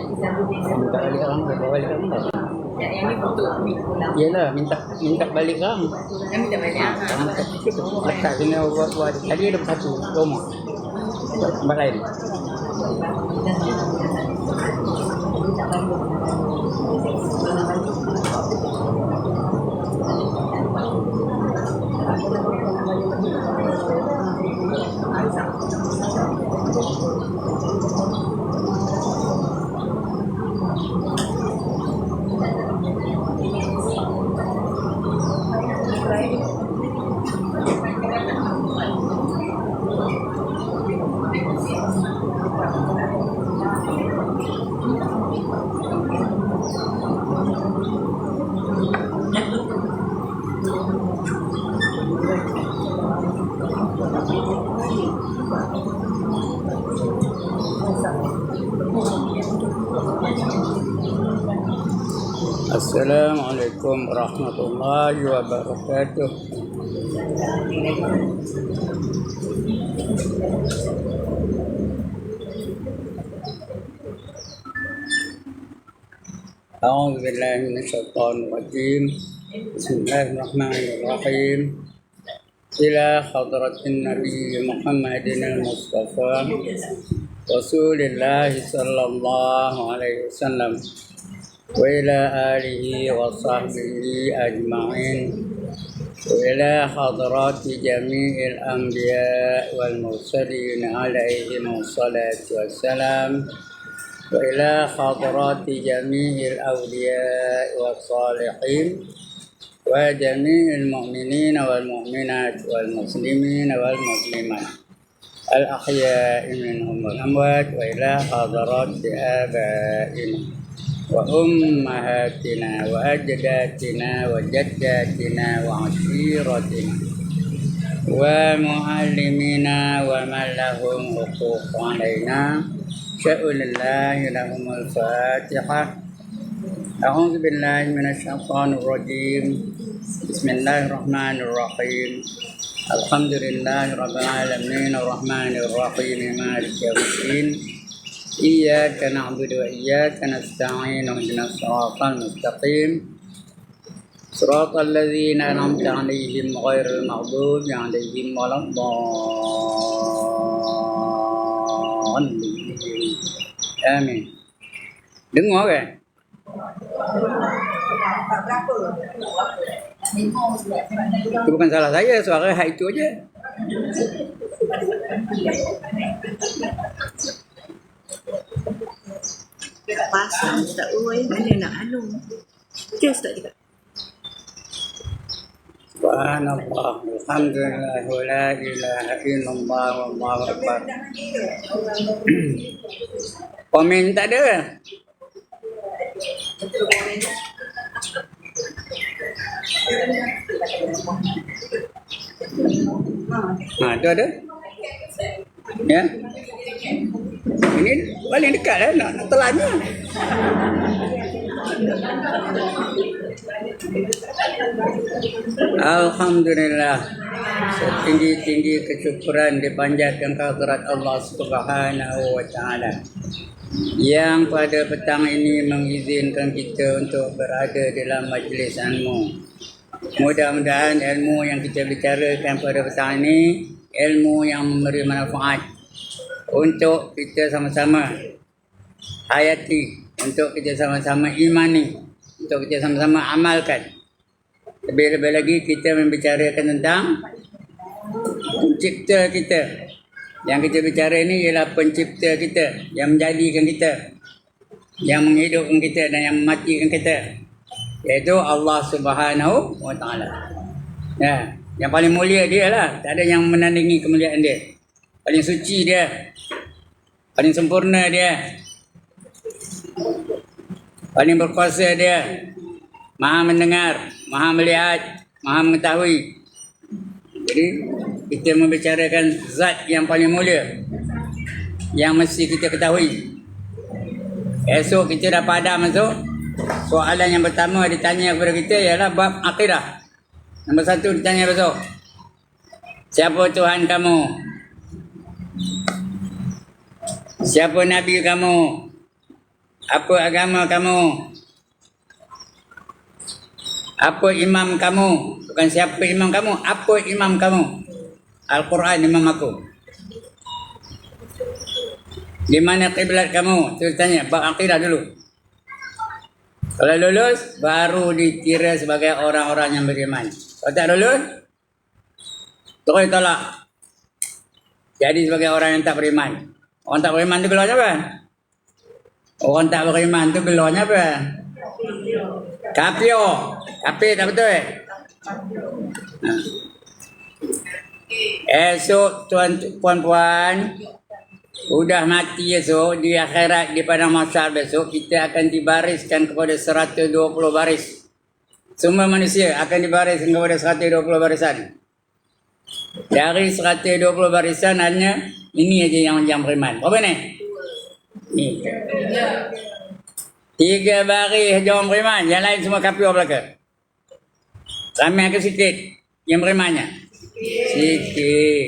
Minta balik orang, bawa balik orang tak? Yang ini untuk pulang. Iyalah, minta balik orang. Yang minta balik Letak sini buat. Tadi ada satu rumah. Tempat lain. Assalamualaikum warahmatullahi wabarakatuh. A'udzu billahi minasyaitonir rajim. Bismillahirrahmanirrahim. Ila hadratin Nabi Muhammadin al-Mustafa Rasulillah sallallahu alaihi wasallam wa ila alihi wa sahbihi ajma'in wa ila hadrati jami'il anbiya wal mursalin alaihim wassalatu wassalam wa ila hadrati jami'il awliya was salihin wa jami'il mu'minin wal mu'minat wal muslimin wal muslimat al ahya'i minhum wal amwat wa ila hadrati abaina wa ummahatina wa ajdatina wa jaddatina wa ashiratina wa muallimina wa man lahum huquq alaina sya'ulillahi lahumul fatihah. A'udzu billahi minasyaitonir rajim. Bismillahirrahmanirrahim. Alhamdulillahi rabbil alamin arrahmanir rahim maliki yaumiddin. Iyyaka na'budu wa iyyaka nasta'in ihdinas siratal mustaqim. Siratal ladzina an'amta 'alaihim ghairil maghdubi 'alaihim waladdallin. Amin. Dengar ke? Itu bukan salah saya, suara hak itu aja. Pasang tak uai mana nak anu. Just tak juga. Subhanallah, alhamdulillah, wa la ilaha illallah, wallahu akbar. Komen tak ada. Itu ada. Ya. Ini paling dekat lah, nak telannya. Alhamdulillah, setinggi-tinggi kesyukuran dipanjatkan kehadirat Allah Subhanahu wa taala yang pada petang ini mengizinkan kita untuk berada dalam majlis ilmu. Mudah-mudahan ilmu yang kita bicarakan pada petang ini ilmu yang memberi manfaat untuk kita sama-sama hayati, untuk kita sama-sama imani, untuk kita sama-sama amalkan. Lebih-lebih lagi kita membicarakan tentang pencipta kita. Yang kita bicara ini ialah pencipta kita, yang menjadikan kita, yang menghidupkan kita dan yang mematikan kita, iaitu Allah Subhanahu wa taala. Ya, yang paling mulia dia lah, tak ada yang menandingi kemuliaan dia. Paling suci dia, paling sempurna dia, paling berkuasa dia, maha mendengar, maha melihat, maha mengetahui. Jadi kita membicarakan zat yang paling mulia yang mesti kita ketahui. Esok kita dah padam masuk. Soalan yang pertama ditanya kepada kita ialah bab akidah. Nombor 1 ditanya besok, siapa Tuhan kamu? Siapa Nabi kamu? Apa agama kamu? Apa imam kamu? Bukan siapa imam kamu, apa imam kamu? Al-Quran imam aku. Di mana kiblat kamu? Itu tanya, bab akidah dulu. Kalau lulus, baru dikira sebagai orang-orang yang beriman. Kalau tak lulus, terus tolak. Jadi sebagai orang yang tak beriman. Orang tak beriman tu gelarnya apa? Orang tak beriman tu gelarnya apa? Kafir. Kafir tak betul? Esok puan-puan, udah mati esok, di akhirat, di padang mahsyar besok, kita akan dibariskan kepada 120 baris. Semua manusia akan dibariskan kepada 120 barisan. Dari 120 barisan hanya ini aja yang beriman. Berapa ni? Ni. 3 baris yang beriman, yang lain semua kafir belaka. Ramai ke sikit yang berimannya? Sikit.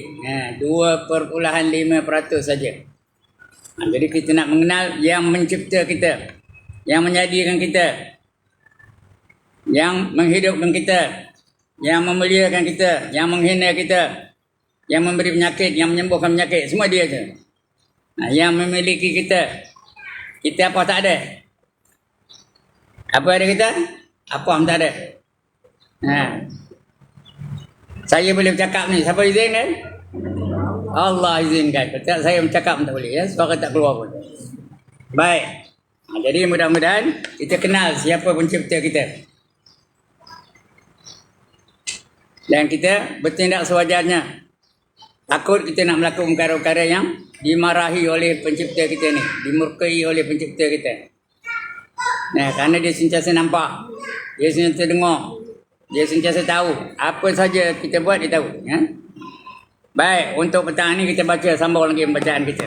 2.5% saja. Jadi kita nak mengenal yang mencipta kita, yang menjadikan kita, yang menghidupkan kita, yang memuliakan kita, yang menghina kita, yang memberi penyakit, yang menyembuhkan penyakit, semua dia je. Yang memiliki kita. Kita apa tak ada? Apa ada kita? Apa yang tak ada? Saya boleh bercakap ni, siapa izin kan? Allah izinkan. Kalau saya bercakap tak boleh ya, suara tak keluar pun. Baik. Jadi mudah-mudahan kita kenal siapa pencipta kita. Dan kita bertindak sewajarnya. Takut kita nak melakukan perkara-perkara yang dimarahi oleh pencipta kita ni, dimurkai oleh pencipta kita. Kerana dia sentiasa nampak, dia sentiasa dengar, dia sentiasa tahu. Apa saja kita buat, dia tahu. Ya? Baik, untuk petang ni kita baca, sambung lagi pembacaan kita.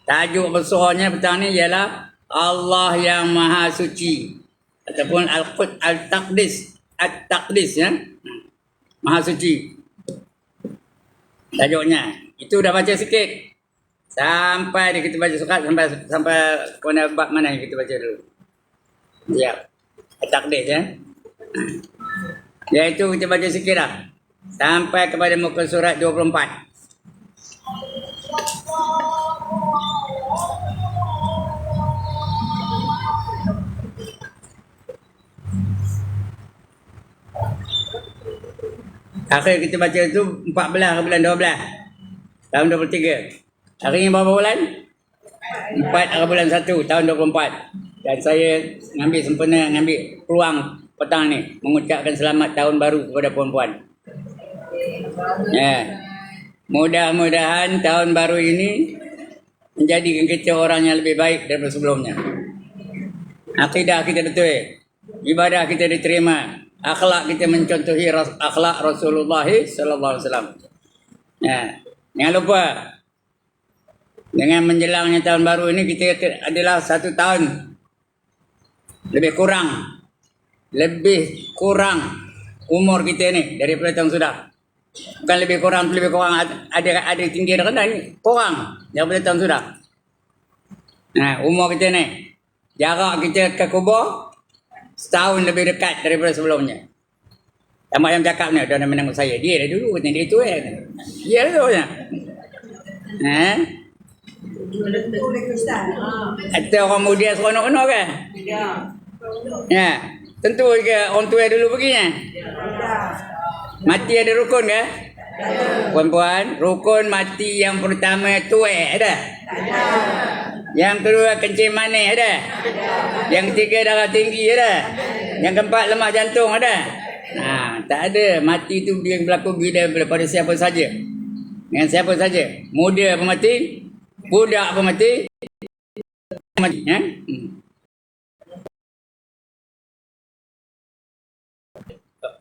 Tajuk besarnya petang ni ialah Allah yang Maha Suci. Ataupun Al-Taqdis. Al-Taqdis ya. Maha Suci. Tajuknya. Itu dah baca sikit. Sampai kita baca surat, sampai kepada bab mana yang kita baca dulu. Siap. Al-Taqdis ya. Iaitu kita baca sikit dah. Sampai kepada muka surat 24. Akhir kita baca tu 14 bulan 12. Tahun 23. Hari ni berapa bulan? 4 bulan 1 tahun 24. Dan saya ngambil peluang petang ni mengucapkan selamat tahun baru kepada puan-puan. Ya. Mudah-mudahan tahun baru ini menjadikan kita orang yang lebih baik daripada sebelumnya. Akidah kita betul, ibadah kita diterima, akhlak kita mencontohi akhlak Rasulullah sallallahu alaihi wasallam. Ya. Jangan lupa dengan menjelangnya tahun baru ini kita adalah 1 tahun lebih kurang umur kita ni daripada tahun sudah. Bukan lebih kurang ada tinggi ada rendah ni, kurang daripada tahun sudah. Umur kita ni, jarak kita ke kubur setahun lebih dekat daripada sebelumnya. Tamak yang cakap ni, dia menang saya. Dia dah dulu, dia tu dia dah tu. Ada orang muda seronok-renok kan? Ya. Tentu ke orang tua dulu perginya? Mati ada rukun ke? Puan-puan, rukun mati yang pertama tuai ada? Yang kedua kencing manis ada? Yang ketiga darah tinggi ada? Yang keempat lemah jantung ada? Tak ada. Mati tu dia berlaku bila pada siapa saja. Dengan siapa saja. Muda pun mati, budak pun mati. Ya?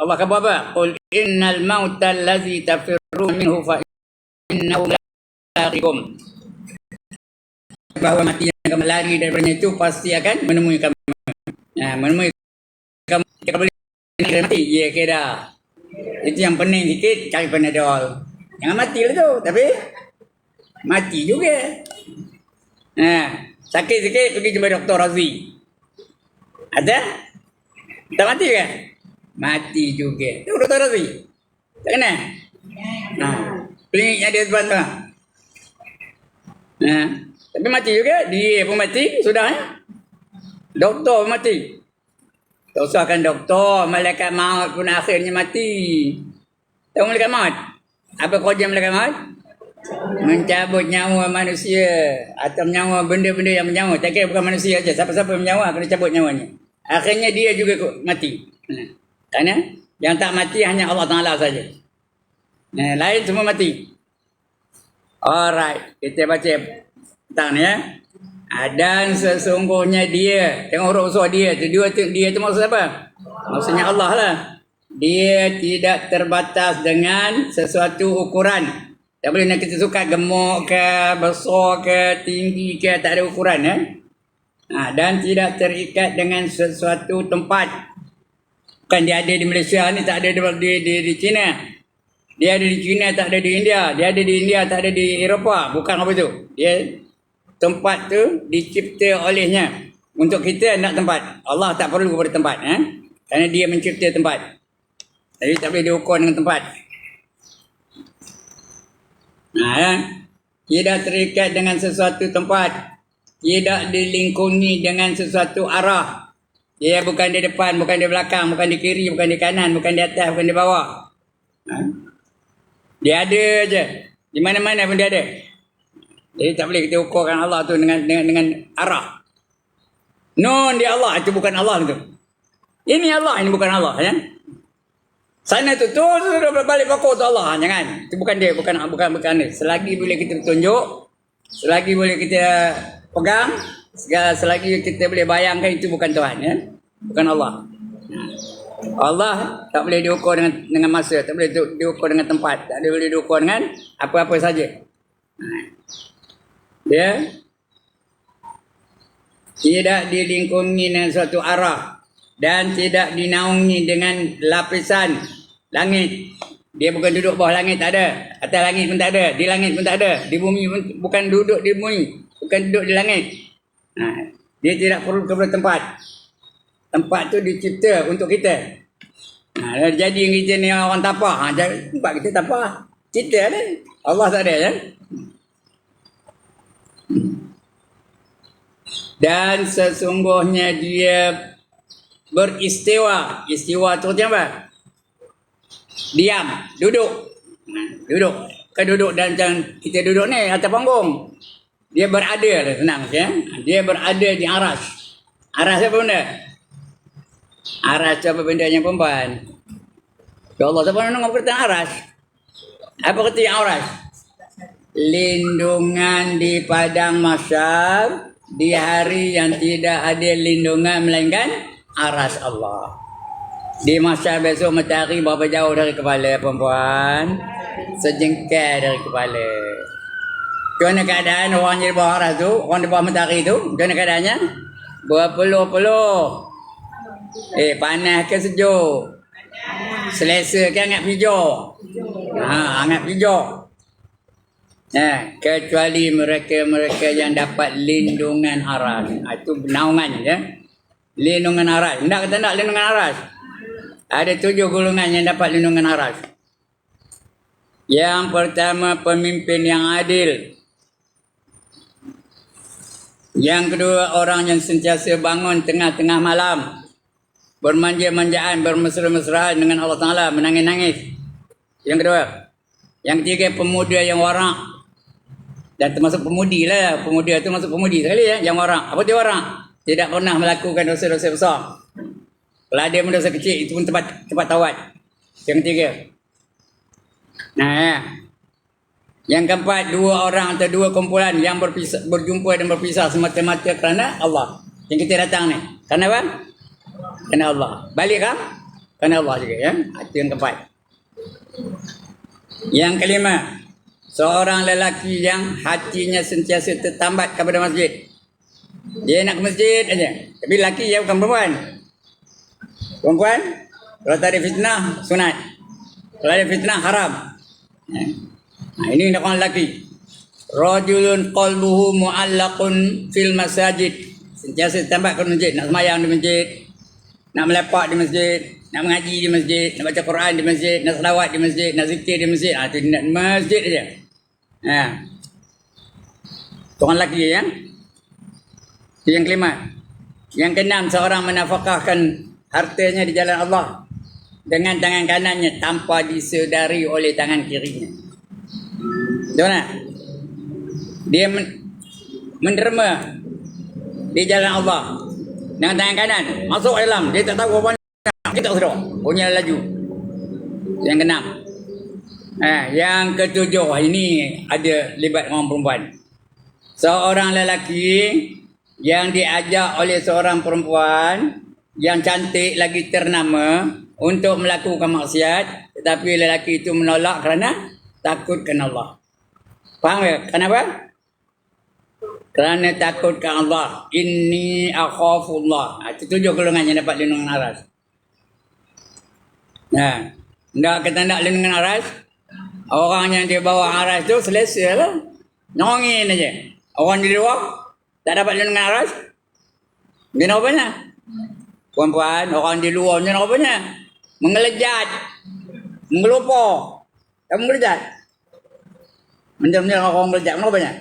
Allah kata apa? Qul innal mauta allazi tafirrun minhu fa innahu laqikum. Bahawa mati yang kamu lari daripada itu pasti akan menemui kamu. Menemui kamu. Kita boleh mati. Ya kira. Itu yang pening sikit, cari Panadol. Jangan mati lah tu, tapi mati juga. Sakit sikit pergi jumpa Dr. Razi. Ada? Tak mati ke? Mati juga. Tu Dr. Razi. Tak kenal? Kliniknya dia sebelah tengah. Tapi mati juga. Dia pun mati. Sudah ya? Doktor pun mati. Tak usahkan doktor. Malaikat maut pun akhirnya mati. Tahu malaikat maut? Apa kerja malaikat maut? Mencabut nyawa manusia. Atau nyawa benda-benda yang menyawa. Tak kira bukan manusia saja. Siapa-siapa yang menyawa kena cabut nyawanya. Akhirnya dia juga mati. Kerana yang tak mati hanya Allah Ta'ala saja. Lain semua mati. Alright. Kita baca petang ni ya. Dan sesungguhnya dia. Tengok huruf usaha dia. Dia tu maksud apa? Maksudnya Allah lah. Dia tidak terbatas dengan sesuatu ukuran. Tak boleh nak kita suka gemuk ke, besar ke, tinggi ke. Tak ada ukuran ya. Dan tidak terikat dengan sesuatu tempat. Bukan dia ada di Malaysia ni, tak ada di China. Dia ada di China, tak ada di India. Dia ada di India, tak ada di Eropah. Bukan apa tu. Dia tempat tu dicipta olehnya. Untuk kita nak tempat. Allah tak perlu kepada tempat. Kerana dia mencipta tempat. Jadi tak boleh diukur dengan tempat. Tidak terikat dengan sesuatu tempat. Tidak dilingkungi dengan sesuatu arah. Dia bukan di depan, bukan di belakang, bukan di kiri, bukan di kanan, bukan di atas, bukan di bawah. Dia ada je. Di mana-mana pun dia ada. Jadi tak boleh kita ukurkan Allah tu dengan arah. Nun dia Allah, itu bukan Allah tu. Ini Allah, ini bukan Allah ya. Sana tu balik pokok tu Allah, jangan. Itu bukan dia, bukan dia. Selagi boleh kita tunjuk, selagi boleh kita pegang, selagi kita boleh bayangkan itu bukan Tuhan ya. Bukan Allah. Allah tak boleh diukur dengan masa, tak boleh diukur dengan tempat, tak boleh diukur dengan apa-apa saja. Dia tidak dilingkungi dengan suatu arah dan tidak dinaungi dengan lapisan langit. Dia bukan duduk bawah langit, tak ada. Atas langit pun tak ada, di langit pun tak ada, di bumi pun bukan duduk di bumi, bukan duduk di langit. Dia tidak perlu kepada tempat. Tempat tu dicipta untuk kita. Jadi kita ni orang tapah. Tempat kita tapah. Kita ada. Allah tak ada ya. Dan sesungguhnya dia beristiwa. Istiwa tu apa? Diam. Duduk. Duduk. Bukan duduk dan kita duduk ni atas panggung. Dia berada lah senang ya. Dia berada di aras. Aras apa benda? Aras apa benda yang perempuan? Ya Allah, siapa nak ngomong kata aras? Apa kata yang aras? Lindungan di padang mahsyar di hari yang tidak ada lindungan melainkan aras Allah. Di mahsyar besok matahari berapa jauh dari kepala perempuan? Sejengkal dari kepala. Macam mana keadaan orang di bawah aras tu, orang di bawah matahari tu? Macam mana keadaannya? Berpeluh-peluh. Panas ke sejuk? Selesa ke hangat pijau? Hangat pijau. Kecuali mereka-mereka yang dapat lindungan aras. Itu naungan ya. Lindungan aras. Nak kata nak lindungan aras? Ada 7 golongan yang dapat lindungan aras. Yang pertama, pemimpin yang adil. Yang kedua, orang yang sentiasa bangun tengah-tengah malam, bermanja-manjaan, bermesra-mesraan dengan Allah Ta'ala, menangis-nangis. Yang kedua. Yang ketiga, pemuda yang warak. Dan termasuk pemudi lah. Pemuda tu masuk pemudi sekali ya. Yang warak. Apa dia warak? Tidak pernah melakukan dosa-dosa besar. Kalau ada pun dosa kecil, itu pun cepat tawad. Yang ketiga. Yang keempat, 2 orang atau 2 kumpulan yang berjumpa dan berpisah semata-mata kerana Allah. Yang kita datang ni. Kerana apa? Kerana Allah. Balik kan? Kerana Allah juga ya. Itu yang keempat. Yang kelima, seorang lelaki yang hatinya sentiasa tertambat kepada masjid. Dia nak ke masjid aja. Tapi lelaki ya, bukan perempuan. Perempuan, kalau tak ada fitnah, sunat. Kalau ada fitnah, haram. Ini orang lelaki. rajulun qalbuhu mu'allaqun fil masajid. Sentiasa tambah ke masjid, nak semayang di masjid, nak melepak di masjid, nak mengaji di masjid, nak baca Quran di masjid, nak selawat di masjid, nak zikir di masjid. Ah, tu nak masjid aja. Ha. Tuan lelaki ya. Itu yang kelima. Yang keenam, seorang menafkahkan hartanya di jalan Allah dengan tangan kanannya tanpa disedari oleh tangan kirinya. Betul tak? Dia menderma di jalan Allah dengan tangan kanan, masuk dalam, dia tak tahu apa nak, kita sedar, punya laju. Yang keenam. Yang ketujuh, ini ada libat orang perempuan. Seorang lelaki yang diajak oleh seorang perempuan yang cantik lagi ternama untuk melakukan maksiat, tetapi lelaki itu menolak kerana takutkan Allah. Faham tak? Kenapa? Kerana takutkan Allah. Inni akhafullah. Itu 7 golongan yang dapat lindungan aras. Nah, tak kata nak lindungan aras, orang yang dia bawa aras tu selesa lah. Nongin aja. Orang di luar tak dapat lindungan aras. Dia nak apanya? Puan-puan, orang di luar dia nak apanya? Mengelejat. Mengelupur. Kamu mengelejat? Macam-macam orang mengelejat. Kenapa apanya?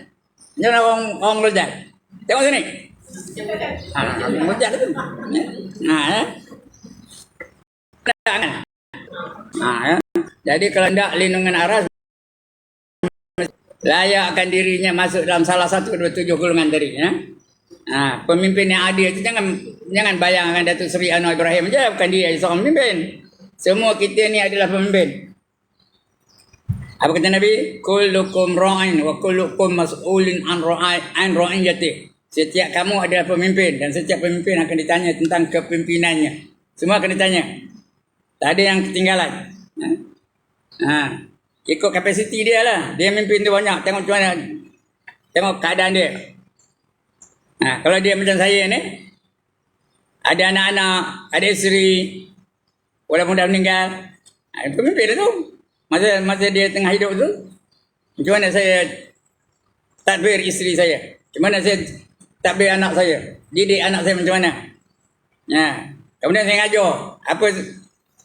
Macam orang mengelejat. Tengok sini. Mengelejat tu. Jadi kalau tidak lindungan aras, layakkan dirinya masuk dalam salah satu daripada 7 golongan tadi. Ya? Pemimpin yang adil itu jangan bayangkan Datuk Seri Anwar Ibrahim saja, bukan dia seorang pemimpin. Semua kita ni adalah pemimpin. Apa kata Nabi? Kullukum ra'in wa kullukum mas'ulin an ra'iyati. Setiap kamu adalah pemimpin dan setiap pemimpin akan ditanya tentang kepemimpinannya. Semua akan ditanya. Tak ada yang ketinggalan. Ikut kapasiti dia lah. Dia mimpin tu banyak. Tengok macam mana. Tengok keadaan dia. Kalau dia macam saya ni, ada anak-anak, ada isteri, walaupun dah meninggal, pemimpin tu. Masa dia tengah hidup tu, macam mana saya tadbir isteri saya? Macam mana saya tadbir anak saya? Didik anak saya macam mana? Kemudian saya ngajar. Apa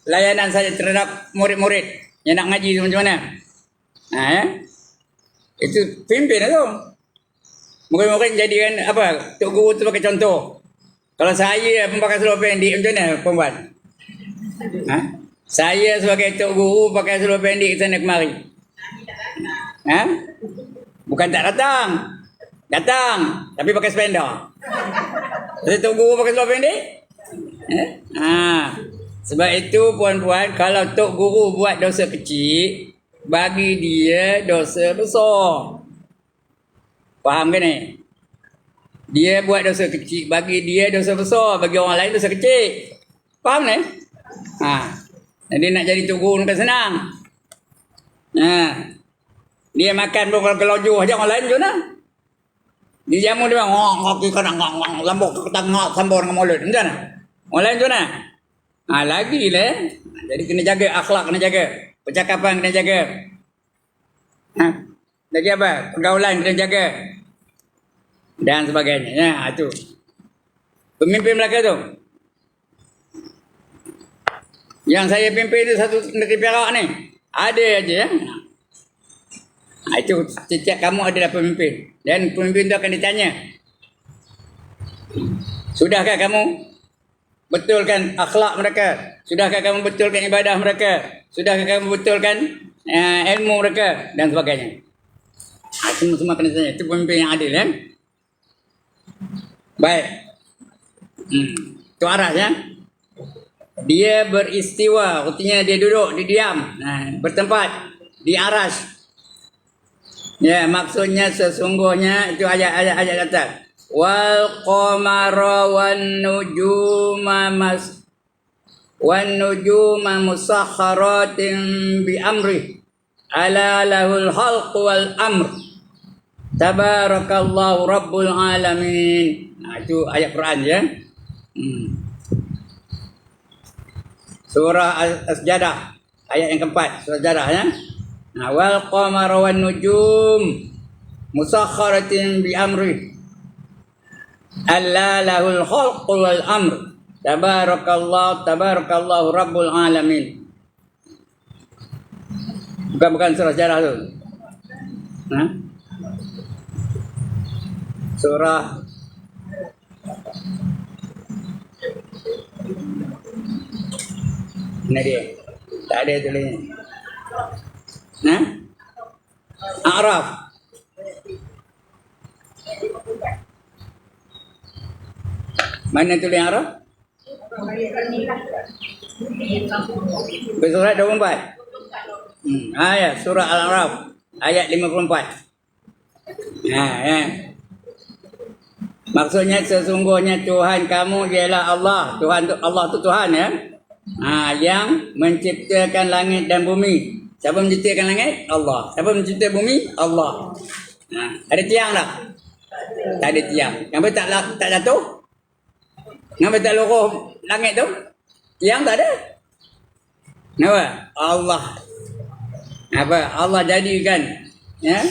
layanan saya terhadap murid-murid yang nak ngaji tu macam mana? Itu pimpin tu. Murid-murid jadikan apa? Tok Guru tu pakai contoh. Kalau saya pun pakai seluar pendek macam mana perempuan? Saya sebagai Tok Guru pakai seluar pendek ke sana kemari. Bukan tak datang. Datang. Tapi pakai spender. Saya Tok Guru pakai seluar pendek? Sebab itu puan-puan, kalau Tok Guru buat dosa kecil, bagi dia dosa besar. Faham ke ni? Dia buat dosa kecil, bagi dia dosa besar. Bagi orang lain dosa kecil. Faham ni? Jadi nak jadi Tok Guru bukan senang. Dia makan pun kalau kelojuh aja orang lain macam mana? Dia jamu dia kaki kanan lambuk ke tengah sambung dengan mulut. Macam mana? Orang lain macam mana? Lagi lah. Jadi kena jaga akhlak, kena jaga. Percakapan kena jaga. Lagi apa? Pergaulan kena jaga. Dan sebagainya. Itu. Pemimpin Melaka tu. Yang saya pimpin itu satu negeri Perak ni. Ada aja ya. Itu setiap kamu adalah pemimpin. Dan pemimpin itu akan ditanya. Sudahkah kamu betulkan akhlak mereka? Sudahkah kamu betulkan ibadah mereka? Sudahkah kamu betulkan ilmu mereka? Dan sebagainya. Semua kena tanya. Itu pemimpin yang adil ya. Baik. Itu aras ya. Dia beristiwa, artinya dia duduk, dia diam, bertempat di aras. Ya, maksudnya sesungguhnya itu ayat kata wal qamara wan nujuma musakhkharatin bi amri ala lahul khalq wal amr tabarakallahu rabbul alamin. Itu ayat Quran ya. Surah As-Sajdah ayat yang keempat, surah Sajdah ya. Wal qamara wan nujum. musakharatin bi amri alla lahul khalq wal amr tabarakallahu rabbul alamin. Bukan surah sejarah tu. Surah mana dia? Tak ada tulisnya. A'raf. Mana tulis A'raf? Surah 24. Ayat surah Al-A'raf ayat 54. Maksudnya sesungguhnya Tuhan kamu ialah Allah. Allah tu Tuhan ya. Yang menciptakan langit dan bumi. Siapa menciptakan langit? Allah. Siapa menciptakan bumi? Allah. Ada tiang tak? Tak ada tiang. Kenapa tak jatuh? Kenapa tak luruh langit tu? Tiang tak ada. Kenapa? Allah. Allah jadikan ya.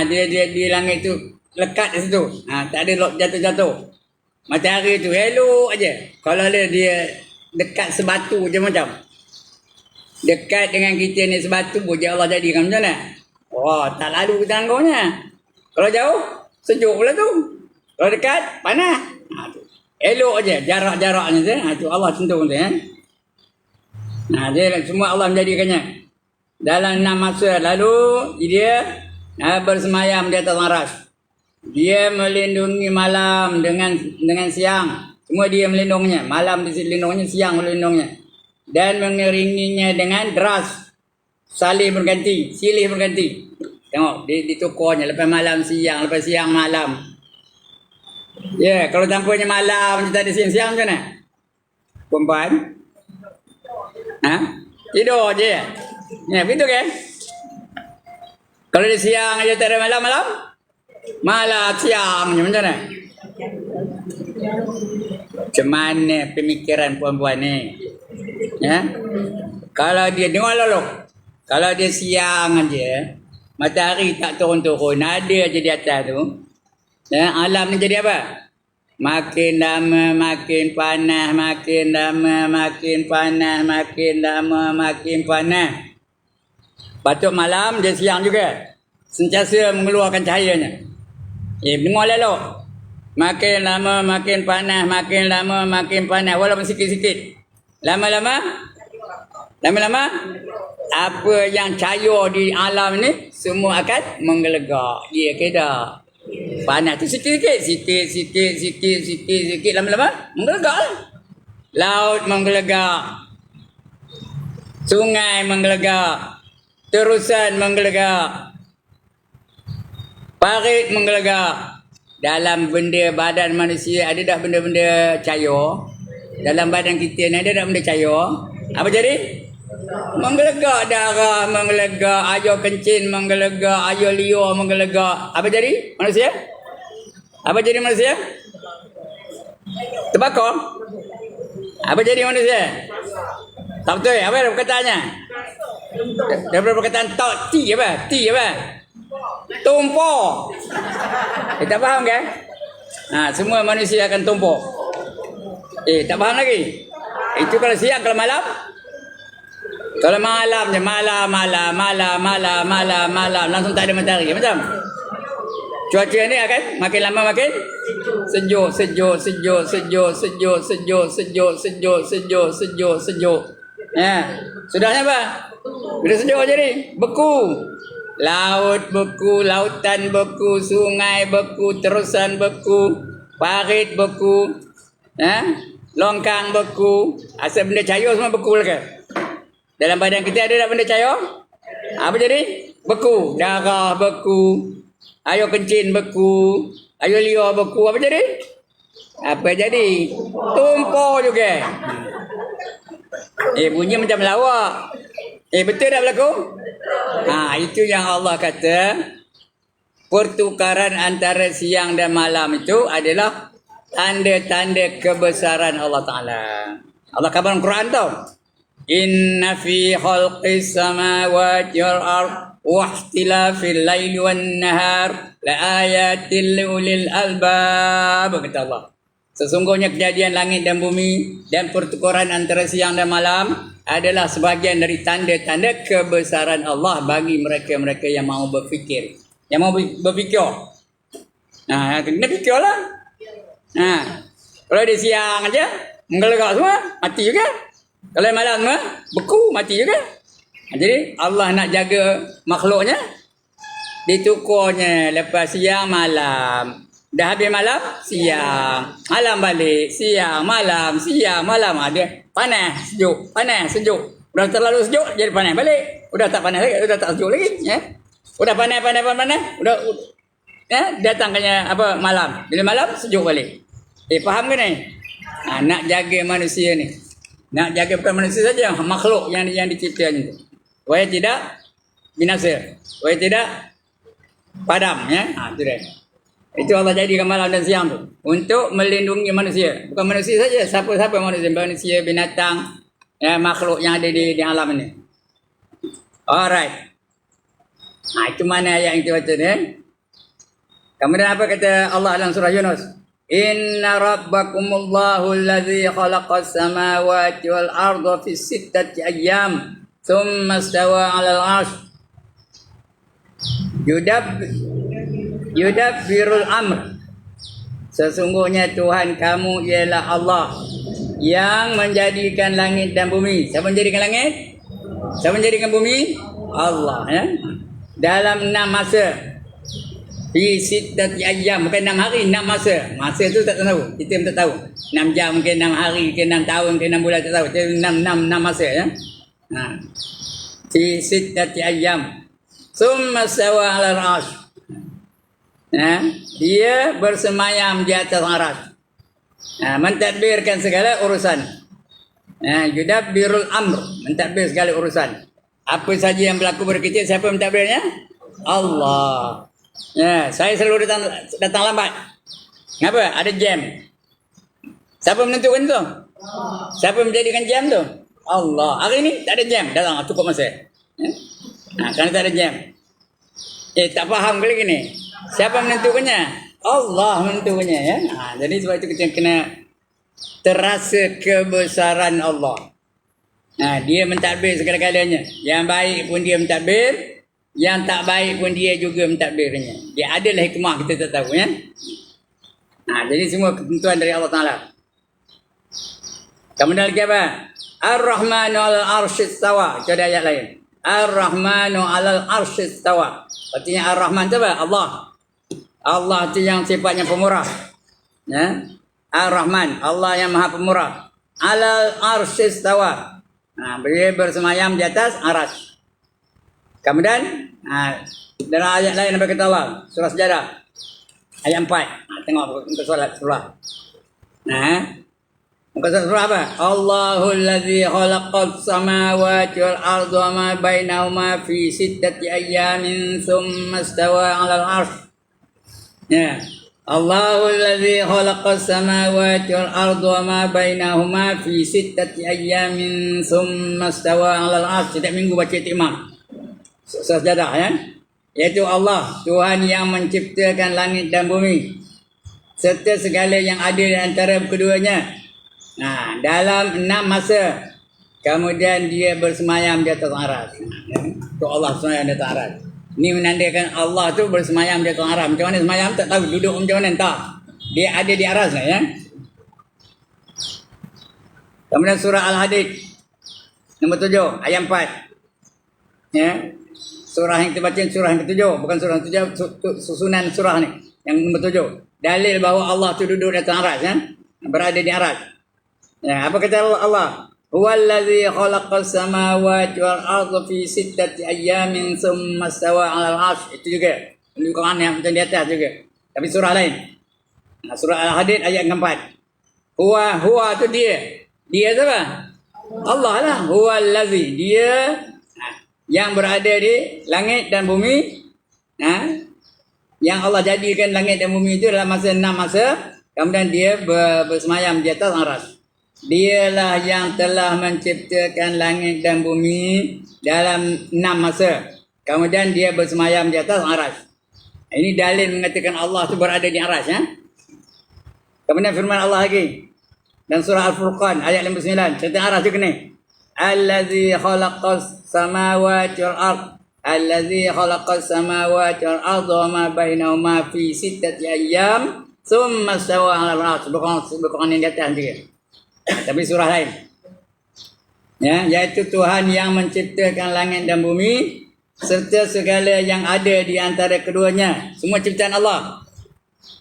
Dia di langit tu lekat di situ. Tak ada jatuh-jatuh. Matahari tu elok aja. Kalau dia dekat sebatu je macam. Dekat dengan kita ni sebatu pun je Allah jadikan macam mana? Tak lalu kita anggapnya. Kalau jauh, sejuk pula tu. Kalau dekat, panas. Elok aja jarak-jaraknya tu. Tu Allah tentu tu ya. Dia semua Allah menjadikannya. Dalam 6 masa lalu dia bersemayam di atas arsy. Dia melindungi malam dengan siang. Semua dia melindunginya. Malam dilindunginya, siang melindunginya. Dan mengiringinya dengan deras. Silih berganti. Tengok, ditukurnya. Lepas malam siang, lepas siang malam. Kalau tampaknya malam, kita ada siang-siang macam mana? Perempuan? Tidur je. Begitu kan? Kalau dia siang aja tak ada malam-malam? Malam siang macam mana? Macam mana pemikiran perempuan ni? Kalau dia dengar lalu. Kalau dia siang aja, matahari tak turun-turun, ada aja di atas tu. Alam ni jadi apa? Makin lama makin panas, makin lama makin panas, makin lama makin panas. Patut malam dia siang juga. Sentiasa mengeluarkan cahayanya. Dengar lalu. Makin lama makin panas, makin lama makin panas. Walaupun sikit-sikit. Lama-lama apa yang cahaya di alam ni semua akan menggelegak. Ya ke tak? Panas tu sikit, lama-lama menggelegak lah. Laut menggelegak. Sungai menggelegak. Terusan menggelegak. Parit menggelegak. Dalam benda badan manusia ada dah benda-benda cahaya. Dalam badan kita ni ada dah benda cahaya. Apa jadi? Menggelegak darah, menggelegak air kencing, menggelegak air liur, menggelegak. Apa jadi manusia? Apa jadi manusia? Terbakar. Apa jadi manusia? Tak betul. Apa ada perkataannya? Daripada perkataan T apa? Tumpuk. Tak faham kan? Semua manusia akan tumpuk. Tak faham lagi? Itu kalau siang, kalau malam? Kalau malam je, malam langsung tak ada matahari. Macam cuaca ni akan makin lama makin sejuk. Sudahnya apa? Bila sejuk jadi beku. Laut beku, lautan beku, sungai beku, terusan beku, parit beku, longkang beku. Asal benda cahaya semua beku lah. Dalam badan kita ada tak benda cahaya? Apa jadi? Beku. Darah beku. Air kencing beku. Air liur beku. Apa jadi? Tumpuk juga. Bunyi macam lawak. Betul tak berlaku? Itu yang Allah kata. Pertukaran antara siang dan malam itu adalah tanda-tanda kebesaran Allah Ta'ala. Allah khabar Al-Quran tau. Inna fi khalqis samawati wal ard wa ikhtilafil laili wan nahar la ayatil liulil albab, kata Allah. Sesungguhnya kejadian langit dan bumi dan pertukaran antara siang dan malam adalah sebahagian dari tanda-tanda kebesaran Allah bagi mereka-mereka yang mahu berfikir. Yang mahu berfikir. Kena fikirlah. Kalau dia siang aja, menggelegak semua, mati juga. Kalau malam semua, beku, mati juga. Jadi Allah nak jaga makhluknya, ditukurnya lepas siang malam. Dah habis malam, siang. Malam balik, siang, malam, siang, malam. Ada panas, sejuk, panas, sejuk. Udah terlalu sejuk, jadi panas balik. Udah tak panas lagi, udah tak sejuk lagi. Udah panas. Udah datangnya malam. Bila malam, sejuk balik. Faham ke ni? Nak jaga manusia ni. Nak jaga bukan manusia saja, makhluk yang diciptanya tu. Supaya tidak binasa. Supaya tidak padam. Itu dia. Itu Allah jadikan malam dan siang tu untuk melindungi manusia. Bukan manusia saja, siapa-siapa manusia, binatang, makhluk yang ada di alam ini. Alright. Itu mana ayat yang kita baca ni. Kemudian apa kata Allah dalam surah Yunus? Inna rabbakumullahu alladhi khalaqas samawati wal arda fi sittati ayyam thumma istawa 'alal 'arsy yudabbirul amr. Sesungguhnya Tuhan kamu ialah Allah yang menjadikan langit dan bumi. Siapa menjadikan langit? Siapa menjadikan bumi? Allah, dalam 6 masa. Fi sittati ayyam, bukan 6 hari, 6 masa. Masa tu tak tahu. Kita pun tak tahu. 6 jam ke 6 hari ke 6 tahun ke 6 bulan tak tahu. Jadi 6 masa Fi sittati ayyam. Tsumma stawa 'alal 'arsy. Dia bersemayam di atas arsy. Mentadbirkan segala urusan. Yudabbirul amr, mentadbir segala urusan. Apa saja yang berlaku pada kita, siapa mentadbirnya? Allah. Saya selalu datang lambat. Kenapa? Ada jam. Siapa menentukan tu? Siapa menjadikan jam tu? Allah. Hari ni tak ada jam, datang cukup masa. Kerana tak ada jam. Tak faham ke lagi ni? Siapa menentukannya? Allah menentukannya. Jadi sebab itu kita kena terasa kebesaran Allah. Dia mentadbir segala-galanya. Yang baik pun dia mentadbir, yang tak baik pun dia juga mentadbirnya. Dia adalah hikmah, kita tak tahu jadi semua ketentuan dari Allah Ta'ala. Kemudian lagi apa? Ar-Rahmanu 'alal 'arsy istawa. Itu ada ayat lain. Ar-Rahmanu 'alal 'arsy istawa. Artinya Ar-Rahman tu apa? Allah. Allah tu yang sifatnya pemurah. Ar-Rahman, Allah yang Maha Pemurah. 'Alal 'arsy istawa. Beliau bersemayam di atas arsy. Kemudian dalam ayat lain apa kata Allah? Surah Sejarah ayat 4. Tengok untuk solat surah. Muka surah apa? Allahul ladzi khalaqas samawati wal arda wa ma bainahuma fi sittati ayyamin tsumma istawa 'alal 'arsy. Allahul ladzi khalaqas samawati wal arda wa ma bainahuma fi sittati ayyamin tsumma istawa 'alal 'arsy. Setiap minggu baca Imam. Sejarah iaitu Allah, Tuhan yang menciptakan langit dan bumi serta segala yang ada di antara keduanya dalam 6 masa. Kemudian dia bersemayam di atas arsy. Itu Allah bersemayam di atas arsy. Ini menandakan Allah tu bersemayam di atas arsy. Macam mana semayam tak tahu, duduk macam mana tak. Dia ada di arsy Kemudian surah Al-Hadid nombor 7 ayat 4. Surah yang kita baca surah yang ke-7, bukan surah yang ke-7, susunan surah ni yang nombor 7. Dalil bahawa Allah tu duduk di atas arsy, berada di arsy. Apa kata Allah? Huwallazi khalaqas samawati wal arda fi sittati ayyamin tsumma istawa 'alal 'arsy. Itu juga Quran yang macam di atas juga. Tapi surah lain. Surah Al-Hadid ayat ke-4. Huwa tu dia. Dia siapa? Allah lah. Huwallazi, dia yang berada di langit dan bumi. Yang Allah jadikan langit dan bumi itu dalam masa 6 masa. Kemudian dia bersemayam di atas arsy. Dialah yang telah menciptakan langit dan bumi dalam 6 masa. Kemudian dia bersemayam di atas arasy. Ini dalil mengatakan Allah itu berada di arasy. Ya? Kemudian firman Allah lagi. Dan surah Al-Furqan ayat 59. Tentang arasy juga ni. Allazi khalaqas samawati wal ard. Allazi khalaqas samawati wal ard wa ma bainahuma fi sittati ayyam. Thumma stawa 'ala al-'arsy. Bukan yang di atas juga. Tapi surah lain. Ya, yaitu Tuhan yang menciptakan langit dan bumi serta segala yang ada di antara keduanya. Semua ciptaan Allah.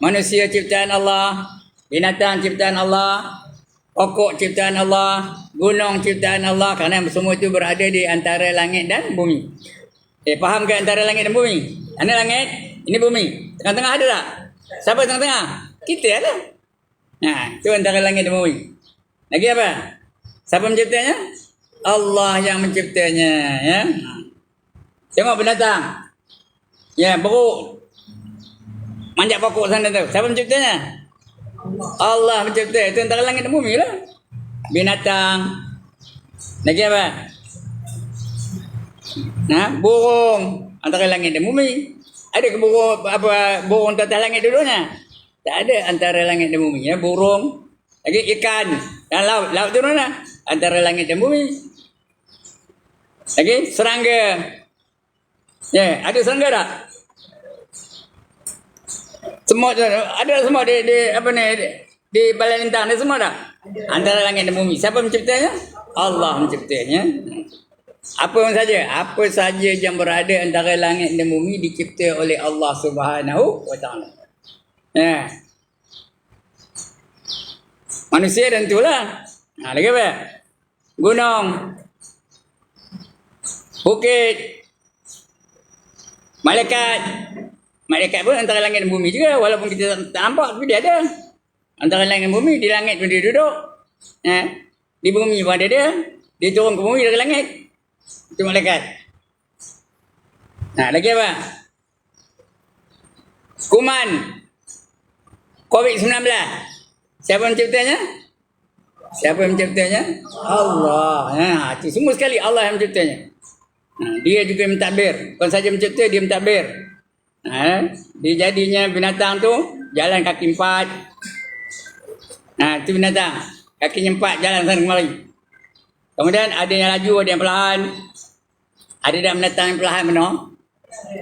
Manusia ciptaan Allah, binatang ciptaan Allah, pokok ciptaan Allah, gunung ciptaan Allah, kerana semua itu berada di antara langit dan bumi. Faham ke antara langit dan bumi? Ini langit, ini bumi. Tengah-tengah ada tak? Siapa tengah-tengah? Kita lah. Nah, itu antara langit dan bumi. Lagi apa? Siapa menciptanya? Allah yang menciptanya, ya. Tengok binatang. Ya, buruk. Manjat pokok sana tu. Siapa menciptanya? Allah mencipta. Itu antara langit dan bumi lah. Binatang. Lagi apa? Burung. Antara langit dan bumi. Ada ke burung, burung di atas langit dulunya? Tak ada antara langit dan bumi. Ya, burung. Lagi ikan. Dan laut. Laut tu mana? Antara langit dan bumi. Lagi serangga. Ya, ada serangga tak? Semut tu ada semua di balai lintang ada semua tak? Antara langit dan bumi. Siapa menciptanya? Allah menciptanya. Apa saja yang berada antara langit dan bumi dicipta oleh Allah Subhanahu wa taala. Ya. Manusia dan itulah. Lagi apa? Gunung. Bukit. Malaikat pun antara langit dan bumi juga. Walaupun kita tak nampak, tapi dia ada. Antara langit dan bumi, di langit pun dia duduk. Di bumi pun ada dia. Dia turun ke bumi dari langit. Itu malaikat. Lagi apa? Kuman. COVID-19. Siapa menciptanya? Siapa yang menciptanya? Allah. Itu semua sekali Allah yang menciptanya. Dia juga mentadbir. Bukan saja mencipta, dia mentadbir. Dia jadinya binatang tu jalan kaki 4. Itu binatang. Kakinya 4 jalan sana kemari. Kemudian ada yang laju, ada yang perlahan. Ada tak binatang yang perlahan benar?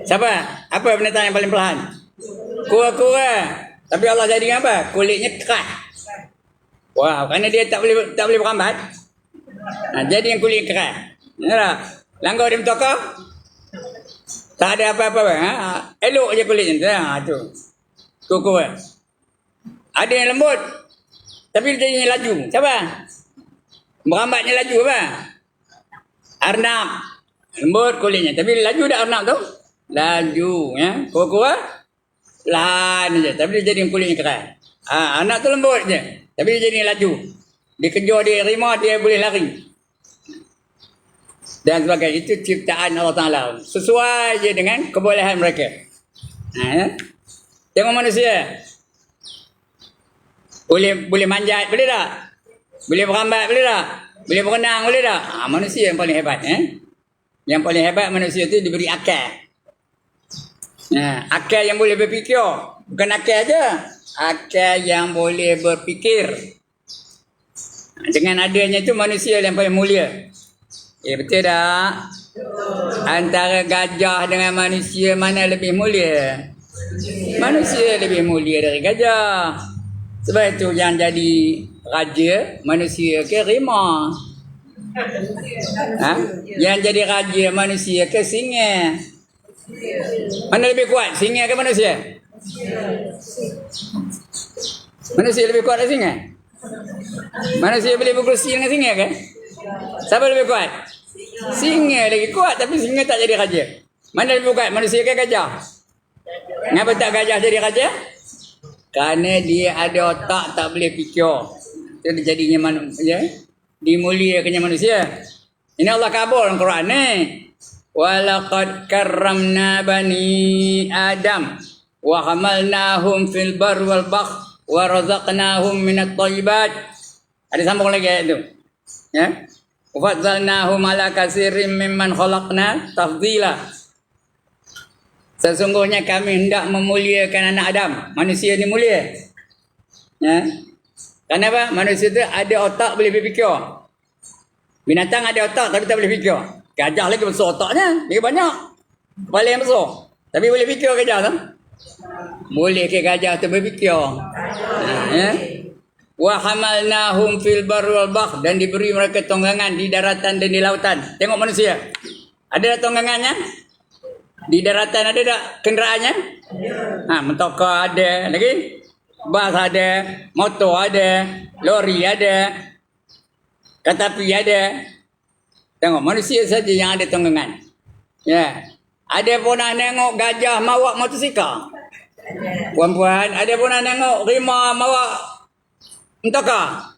Siapa? Apa binatang yang paling perlahan? Kura-kura. Tapi Allah jadikan apa? Kulitnya keras. Wow, kerana dia tak boleh berambat. Jadi yang kulit keras. Nampak? Langgar dia bertokar, tak ada apa-apa. Elok je kulitnya. Tu. Kura-kura. Ada yang lembut, tapi dia jadinya laju. Siapa? Berambatnya laju apa? Arnab. Lembut kulitnya, tapi laju dah arnab tu. Laju. Ya. Kura-kura, lahan je. Tapi dia jadi kulitnya keras. Arnab tu lembut je, tapi dia jadi laju. Dia kejar dia rimau, dia boleh lari. Dan sebagainya. Itu ciptaan Allah Ta'ala. Sesuai je dengan kebolehan mereka. Tengok manusia. Boleh manjat, boleh tak? Boleh berambat, boleh tak? Boleh berenang, boleh tak? Manusia yang paling hebat. Yang paling hebat manusia itu diberi akal. Akal yang boleh berfikir. Bukan akal aja. Akal yang boleh berfikir. Dengan adanya itu manusia yang paling mulia. Betul tak? Antara gajah dengan manusia mana lebih mulia? Manusia lebih mulia dari gajah. Sebab itu yang jadi raja manusia ke rimau? Yang jadi raja manusia ke singa? Mana lebih kuat? Singa ke manusia? Manusia lebih kuat dari singa? Manusia boleh berkerusi dengan singa ke? Siapa lebih kuat? Singa lagi kuat, tapi singa tak jadi raja. Mana lebih kuat? Manusia ke gajah? Kenapa tak gajah jadi raja? Kerana dia ada otak, tak boleh fikir. Itu dia jadinya manusia. Dimuliakannya manusia. Ini Allah kabul dalam Quran ni. Walaqad karramna bani Adam wa hamalnahum fil bar wal bahr wa razaqnahum minat thayyibat. Ada sambung lagi ayat tu. Ya. Wa fadzalnahum ala katsirin mimman khalaqna tafdila. Sesungguhnya kami hendak memuliakan anak Adam. Manusia ni mulia. Ya. Kenapa? Manusia tu ada otak boleh berfikir. Binatang ada otak tapi tak boleh fikir. Gajah lagi besar otaknya. Dia banyak. Kepala yang besar. Tapi boleh fikir gajah tu? Boleh ke gajah tu berfikir. Ya. Wa hamalnahum fil barri wal bahr, dan diberi mereka tonggangan di daratan dan di lautan. Tengok manusia. Ada tak tonggangannya? Di daratan ada tak kenderaannya? Motor ada lagi. Bas ada, motor ada, lori ada, kereta api ada. Tengok manusia saja yang ada tonggangan. Ya. Ada pernah tengok gajah mawak motosikal? Puan-puan, ada pernah tengok rimau mawak entokah?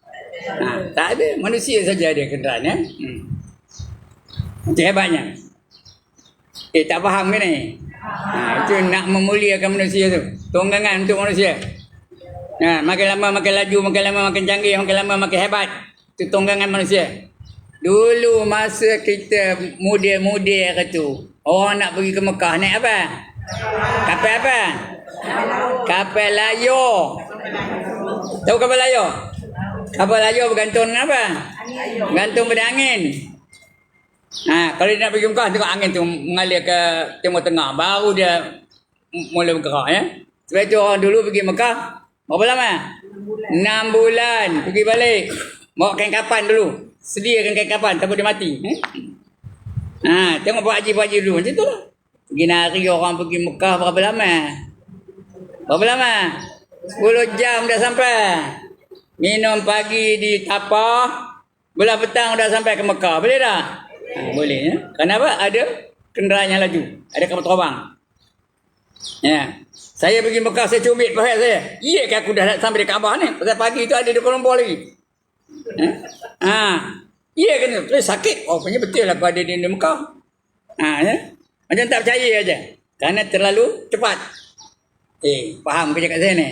Tak ada. Manusia saja ada kenderaan. Ya? Itu hebatnya. Tak faham ke ni? Itu nak memuliakan manusia tu. Tonggangan untuk manusia. Makin lama makin laju, makin lama makin canggih, makin lama makin hebat. Itu tonggangan manusia. Dulu masa kita muda-muda tu, orang nak pergi ke Mekah naik apa? Kapal apa? Kapal layar. Tahu kapal layar? Kapal layar bergantung dengan apa? Bergantung pada angin. Kalau dia nak pergi Mekah, tengok angin tu mengalir ke Timur Tengah, baru dia mula bergerak. Ya? Sebab itu orang dulu pergi Mekah berapa lama? 6 bulan pergi balik. Bawa kain kapan dulu. Sediakan kain kapan, takut dia mati. Tengok Pak Haji dulu macam tu lah. Pergi nari orang pergi Mekah berapa lama? Berapa lama? 10 jam dah sampai. Minum pagi di Tapah, belah petang dah sampai ke Mekah. Boleh tak? Boleh. Ya? Kenapa? Ada kenderaan yang laju. Ada kapal terbang. Ya. Saya pergi Mekah, saya cubit pahat saya. Iya ke aku dah sampai di Kaabah ni? Pasal pagi tu ada di Kuala Lumpur lagi. Iya ke ni? Sakit. Oh, punya betul lah aku ada di Mekah. Ya? Macam tak percaya aja. Kerana terlalu cepat. Faham kerja kat saya ni?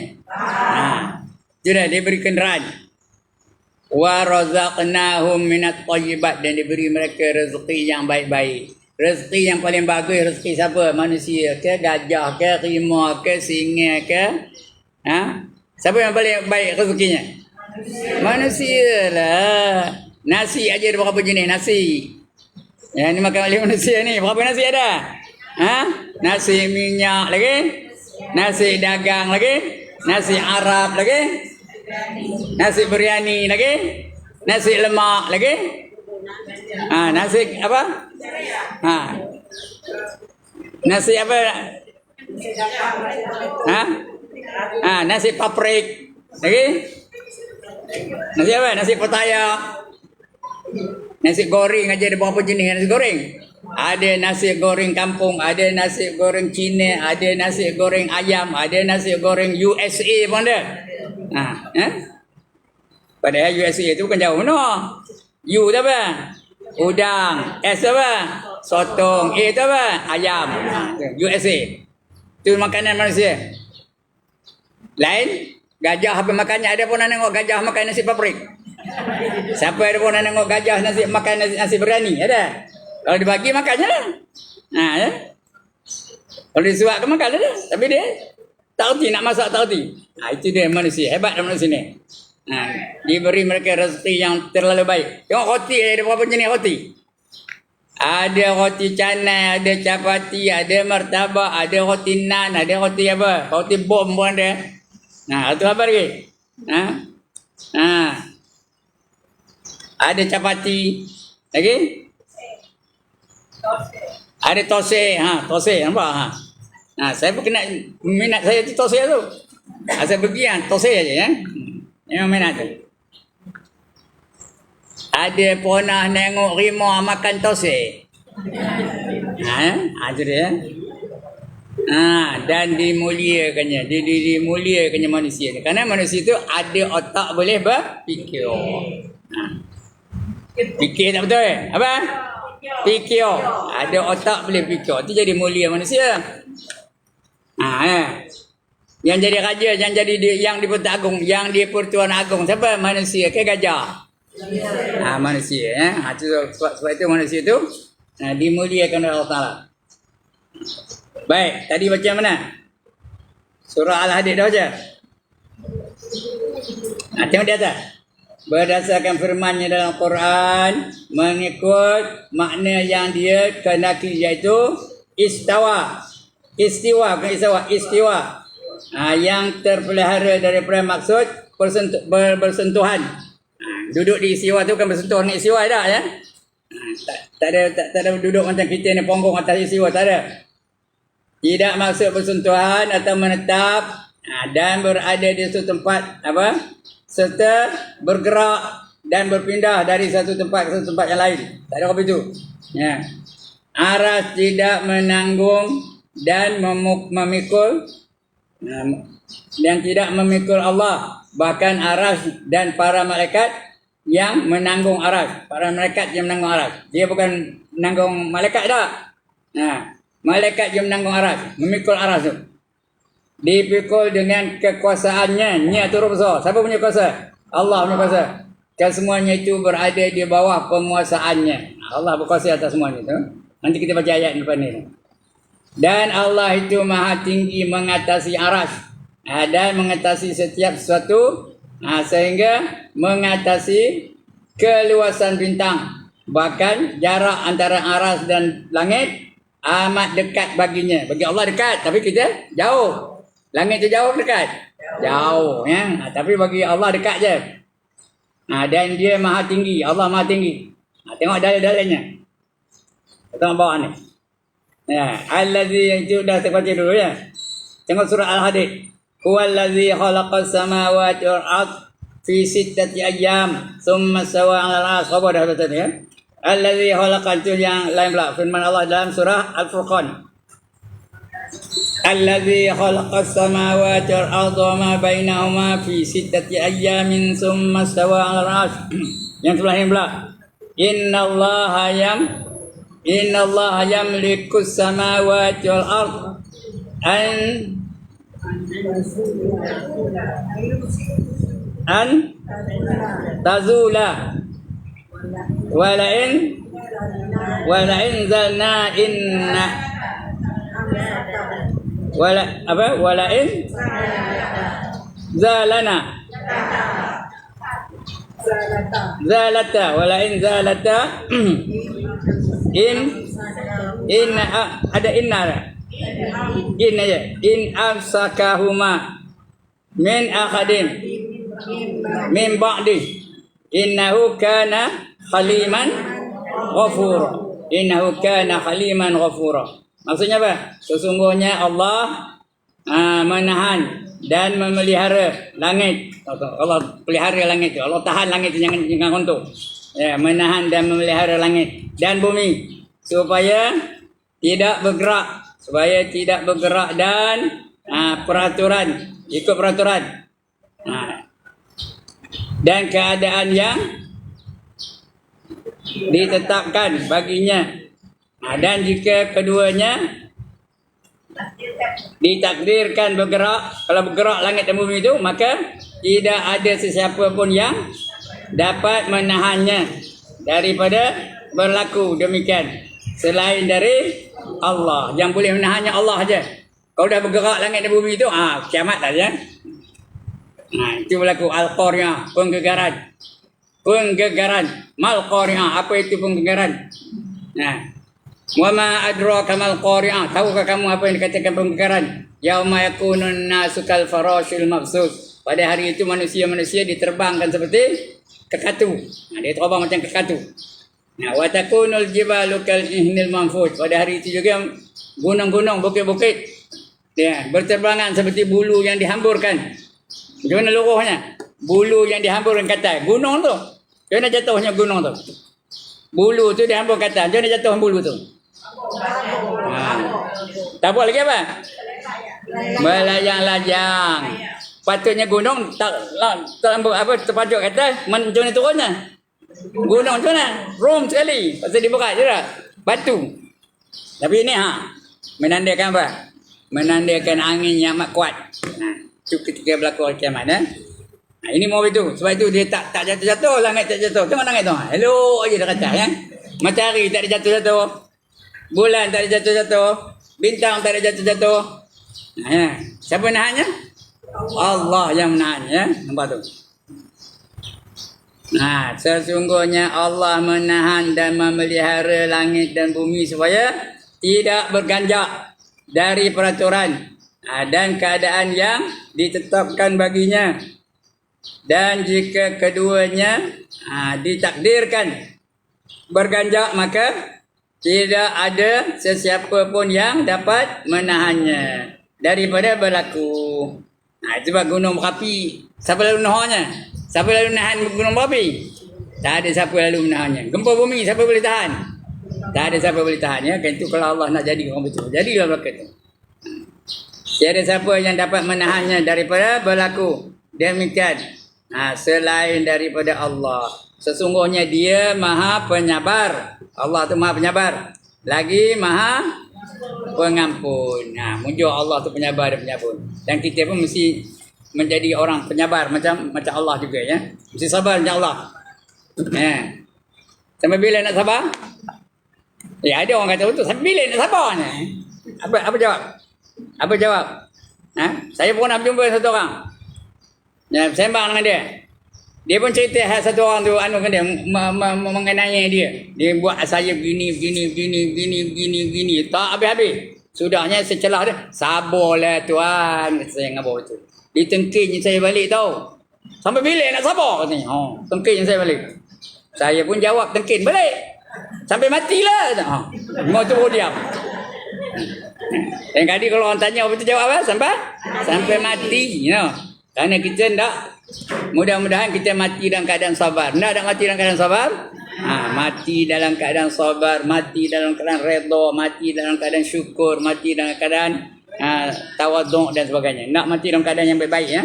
Sudah diberi kenderaan. Wa razaqnahum minat thayyibat, dan diberi mereka rezeki yang baik-baik. Rezeki yang paling bagus rezeki siapa? Manusia ke, gajah ke, rimau ke, singa ke? Siapa yang paling baik rezekinya? Manusia lah. Nasi aja ada berapa jenis nasi? Yang ni makan oleh manusia ni. Berapa nasi ada? Nasi minyak lagi? Nasi dagang lagi? Nasi Arab lagi? Nasi biryani lagi? Nasi lemak lagi? Nasi apa? Nasi apa? Nasi paprik lagi? Nasi apa? Nasi pataya. Nasi goreng aja ada berapa jenis nasi goreng? Ada nasi goreng kampung, ada nasi goreng Cina, ada nasi goreng ayam, ada nasi goreng USA pun ada. Padahal USA tu bukan jauh no. U tu apa? Udang. S apa? Sotong. A tu apa? Ayam. USA. Tu makanan manusia. Lain, gajah apa makannya? Ada pun nak tengok gajah makan nasi paprik? Siapa ada pun nak tengok gajah makan nasi biryani? Ada? Kalau dibagi makannya lah. Ya? Kalau disuapkan makan lah. Tapi dia tak reti nak masak, tak reti. Itu dia manusia. Hebat manusia ni. Diberi mereka rezeki yang terlalu baik. Tengok roti, ada berapa jenis roti? Ada roti canai, ada capati, ada martabak, ada roti nan, ada roti apa? Roti bom pun ada. Itu apa lagi? Ada capati. Lagi? Ada tose. Tose nampak? Saya pun kena minat saya tu tose tu. Saya pergi tose aja ya. Memang minat tu. Ada pernah tengok rimau makan tose. Itu dia. Dan dimuliakannya. Dimuliakannya manusia ni. Kerana manusia tu ada otak boleh berfikir. Fikir tak betul? Apa? Fikir. Ada otak boleh fikir. Itu jadi mulia manusia. Yang jadi raja, yang di Pertuan Agong, yang di Pertuan Agong, siapa? Manusia ke gajah? Manusia. Sebab itu manusia tu dimuliakan oleh Allah Ta'ala. Baik, tadi baca mana? Surah Al-Hadid dah baca. Tengok di atas. Berdasarkan firman-Nya dalam Quran, mengikut makna yang dia kehendaki, iaitu istawa. Istiwa, bukan istawa, istiwa. Yang terpelihara daripada maksud bersentuhan. Duduk di istiwa tu kan bersentuh dengan istiwa dah ya. Tak ada duduk macam kita ni ponggung atas istiwa, tak ada. Tidak maksud bersentuhan atau menetap dan berada di suatu tempat serta bergerak dan berpindah dari satu tempat ke satu tempat yang lain. Tak ada apa itu. Ya. Aras tidak menanggung dan memikul dan tidak memikul Allah. Bahkan aras dan para malaikat yang menanggung aras. Para malaikat yang menanggung aras. Dia bukan menanggung malaikat tak. Malaikat yang menanggung aras. Memikul aras tu. Dipikul dengan kekuasaannya. Nya tu besar. Siapa punya kuasa? Allah punya kuasa. Kesemuanya itu berada di bawah penguasaannya. Allah berkuasa atas semuanya tu. Nanti kita baca ayat depan ni. Dan Allah itu maha tinggi mengatasi aras. Dan mengatasi setiap sesuatu. Sehingga mengatasi keluasan bintang. Bahkan jarak antara aras dan langit amat dekat baginya. Bagi Allah dekat, tapi kita jauh. Langit tu jauh dekat? Jauh ya. Tapi bagi Allah dekat je. Dan dia maha tinggi. Allah maha tinggi. Tengok dalil-dalilnya. Tengok bawah ni. Allazi, itu dah terbaca dulu ya. Tengok surah Al-Hadid. Huwallazi khalaqas samawati wal ard fi sittati ayyam thumma stawa 'alal 'arsy. Apa dah baca ni ya? Allazi khalaqa, itu yang lain pula. Firman Allah dalam surah Al-Furqan. Allazi khalaqas samawati wal arda wa ma bainahuma fi sittati ayyamin thumma stawa 'alal 'arsy. Yang sebelah ini pula. Innallaha yamlikus samawati wal ard an tazula walain zalna inna walain zalata walain zalata in ada inna aja in amsakahuma min akhadin min ba'di innahu kana khaliman ghafura. Maksudnya apa? Sesungguhnya Allah menahan dan memelihara langit. Allah pelihara langit itu. Allah tahan langit itu, jangan runtuh. Ya, menahan dan memelihara langit dan bumi supaya tidak bergerak dan ikut peraturan dan keadaan yang ditetapkan baginya. Dan jika keduanya ditakdirkan bergerak, kalau bergerak langit dan bumi itu, maka tidak ada sesiapa pun yang dapat menahannya daripada berlaku demikian selain dari Allah. Yang boleh menahannya Allah saja. Kalau dah bergerak langit dan bumi itu, kiamat dah ya. Itu berlaku al-qari'ah, penggegaran. Mal-qari'ah, apa itu penggegaran? Wa ma adraka mal qari'ah, tahukah kamu apa yang dikatakan penggegaran? Yauma yakunun nasu kal farashil mabsus. Pada hari itu manusia diterbangkan seperti kekatu. Dia terbang macam kekatu. Wa takunul jibalu kal ihnil manfush. Pada hari itu juga gunung-gunung, bukit-bukit berterbangan seperti bulu yang dihamburkan. Gimana luruhnya? Bulu yang dihamburkan ke atas. Gunung tu. Gimana jatuhnya gunung tu? Bulu tu dihambur ke atas. Gimana jatuh bulu tu? Tak buat lagi apa? Melayang-layang. Patutnya gunung terpajuk ke atas. Macam mana turunnya? Gunung tu mana? Rom sekali. Pasal dibuka je lah. Batu. Tapi ini menandakan apa? Menandakan angin yang amat kuat. Itu ketika berlaku kiamat. Ini mau itu. Sebab itu dia tak jatuh-jatuh. Langit tak jatuh. Tengok langit tu. Hello aja dah kata. Matahari tak ada jatuh-jatuh. Bulan tak ada jatuh-jatuh. bintang tak ada jatuh-jatuh. Ya. Siapa nahannya? Allah yang menahannya. Ya. Nampak tu? Nah, sesungguhnya Allah menahan dan memelihara langit dan bumi supaya tidak berganjak dari peraturan dan keadaan yang ditetapkan baginya. Dan jika keduanya ditakdirkan berganjak, maka tidak ada sesiapa pun yang dapat menahannya daripada berlaku. Sebab gunung berapi, siapa lalu nahannya? Siapa lalu nahan gunung berapi? Tak ada siapa lalu menahannya. Gempa bumi, siapa boleh tahan? Tak ada siapa boleh tahan. Ya? Kan itu kalau Allah nak jadi orang betul. Jadilah berlaku. Tiada siapa yang dapat menahannya daripada berlaku. Demikian. Selain daripada Allah. Sesungguhnya dia maha penyabar. Allah tu maha penyabar. Lagi maha pengampun. Muncul Allah tu penyabar dan penyampun. Dan kita pun mesti menjadi orang penyabar macam Allah juga, ya. Mesti sabar macam Allah. Sampai bila nak sabar? Ada orang kata betul. Sampai bila nak sabar ni? Apa jawab? Apa jawab? Saya pernah berjumpa satu orang. Sembang dengan dia. Dia pun cerita satu orang tu kan dia mengenai dia. Dia buat saya begini. Tak habis-habis. Sudahnya secelah dia. Sabarlah tuan. Saya ngabur tu. Ditengkihnya saya balik tau. Sampai bila nak sabar katanya. Tengkihnya saya balik. Saya pun jawab tengkin balik. Sampai matilah. Mau tu diam. Dan kali kalau orang tanya apa tu jawab apa? Sampai mati. Kerana kita tak. Mudah-mudahan kita mati dalam keadaan sabar. Tak mati dalam keadaan sabar? Mati dalam keadaan sabar. Mati dalam keadaan redha. Mati dalam keadaan syukur. Mati dalam keadaan tawaduk dan sebagainya. Nak mati dalam keadaan yang baik-baik, ya.